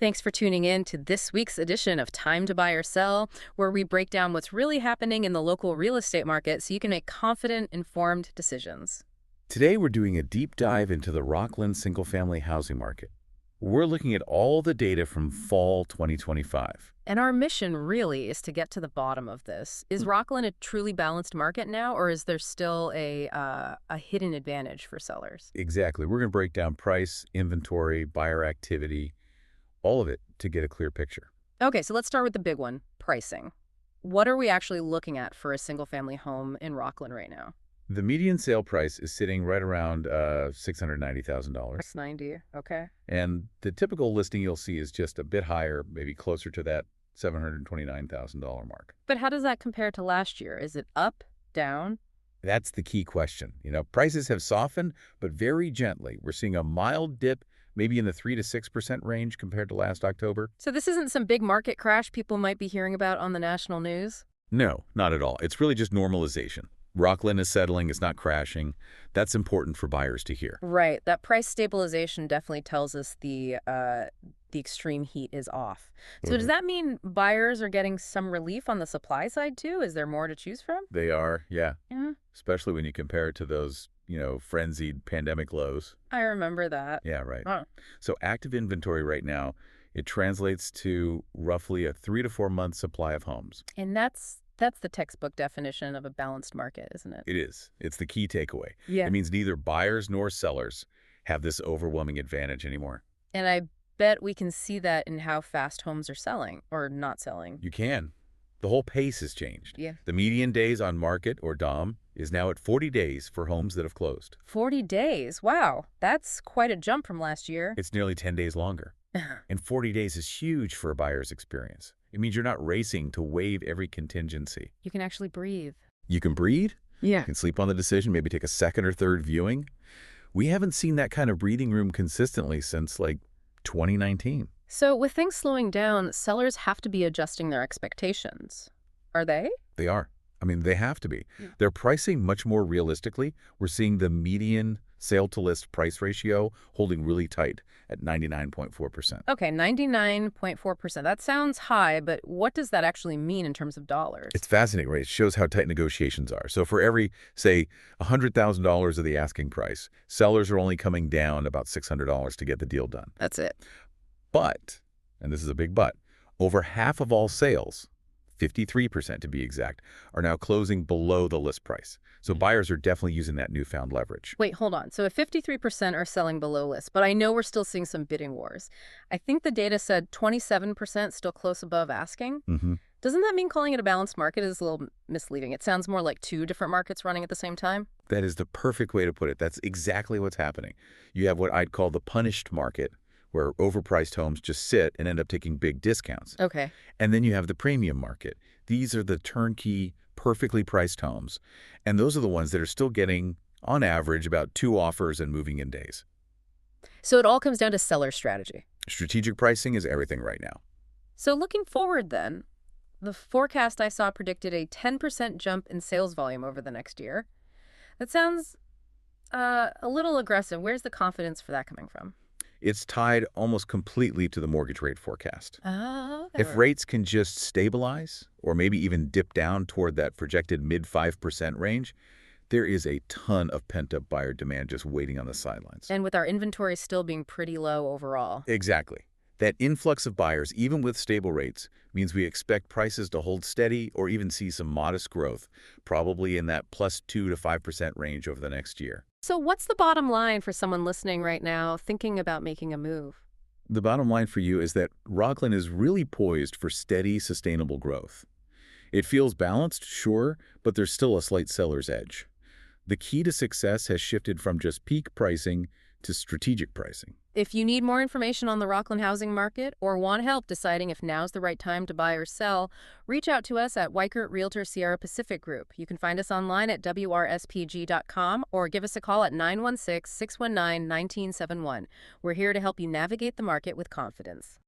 Thanks for tuning in to this week's edition of Time to Buy or Sell, where we break down what's really happening in the local real estate market so you can make confident, informed decisions. Today, we're doing a deep dive into the Rocklin single-family housing market. We're looking at all the data from fall 2025. And our mission really is to get to the bottom of this. Is Rocklin a truly balanced market now, or is there still a hidden advantage for sellers? Exactly. We're going to break down price, inventory, buyer activity, all of it to get a clear picture. Okay, so let's start with the big one, pricing. What are we actually looking at for a single-family home in Rocklin right now? The median sale price is sitting right around $690,000. That's 90, okay. And the typical listing you'll see is just a bit higher, maybe closer to that $729,000 mark. But how does that compare to last year? Is it up, down? That's the key question. Prices have softened, but very gently. We're seeing a mild dip, maybe in the 3 to 6% range compared to last October. So this isn't some big market crash people might be hearing about on the national news? No, not at all. It's really just normalization. Rocklin is settling, it's not crashing. That's important for buyers to hear. Right. That price stabilization definitely tells us the extreme heat is off. So does that mean buyers are getting some relief on the supply side too? Is there more to choose from? They are, yeah. Yeah. Especially when you compare it to those, frenzied pandemic lows. I remember that. Yeah, right. Huh. So active inventory right now, it translates to roughly a 3 to 4 month supply of homes. And that's the textbook definition of a balanced market, isn't it? It is. It's the key takeaway. Yeah. It means neither buyers nor sellers have this overwhelming advantage anymore. And I bet we can see that in how fast homes are selling or not selling. You can. The whole pace has changed. Yeah. The median days on market, or DOM, is now at 40 days for homes that have closed. 40 days. Wow. That's quite a jump from last year. It's nearly 10 days longer. And 40 days is huge for a buyer's experience. It means you're not racing to waive every contingency. You can actually breathe. You can breathe. Yeah. You can sleep on the decision, maybe take a second or third viewing. We haven't seen that kind of breathing room consistently since, 2019. So with things slowing down, sellers have to be adjusting their expectations. Are they? They are. They have to be. Yeah. They're pricing much more realistically. We're seeing the median sale-to-list price ratio holding really tight at 99.4%. Okay, 99.4%. That sounds high, but what does that actually mean in terms of dollars? It's fascinating, right? It shows how tight negotiations are. So for every, say, $100,000 of the asking price, sellers are only coming down about $600 to get the deal done. That's it. But, and this is a big but, over half of all sales, 53% to be exact, are now closing below the list price. So buyers are definitely using that newfound leverage. Wait, hold on. So if 53% are selling below list, but I know we're still seeing some bidding wars. I think the data said 27% still close above asking. Doesn't that mean calling it a balanced market is a little misleading? It sounds more like two different markets running at the same time. That is the perfect way to put it. That's exactly what's happening. You have what I'd call the punished market, where overpriced homes just sit and end up taking big discounts. Okay. And then you have the premium market. These are the turnkey, perfectly priced homes. And those are the ones that are still getting, on average, about 2 offers and moving in days. So it all comes down to seller strategy. Strategic pricing is everything right now. So looking forward then, the forecast I saw predicted a 10% jump in sales volume over the next year. That sounds a little aggressive. Where's the confidence for that coming from? It's tied almost completely to the mortgage rate forecast. Oh, If rates can just stabilize or maybe even dip down toward that projected mid-5% range, there is a ton of pent-up buyer demand just waiting on the sidelines. And with our inventory still being pretty low overall. Exactly. That influx of buyers, even with stable rates, means we expect prices to hold steady or even see some modest growth, probably in that +2 to 5% range over the next year. So what's the bottom line for someone listening right now thinking about making a move? The bottom line for you is that Rocklin is really poised for steady, sustainable growth. It feels balanced, sure, but there's still a slight seller's edge. The key to success has shifted from just peak pricing to strategic pricing. If you need more information on the Rocklin housing market or want help deciding if now's the right time to buy or sell, reach out to us at Weichert Realtor Sierra Pacific Group. You can find us online at wrspg.com or give us a call at 916-619-1971. We're here to help you navigate the market with confidence.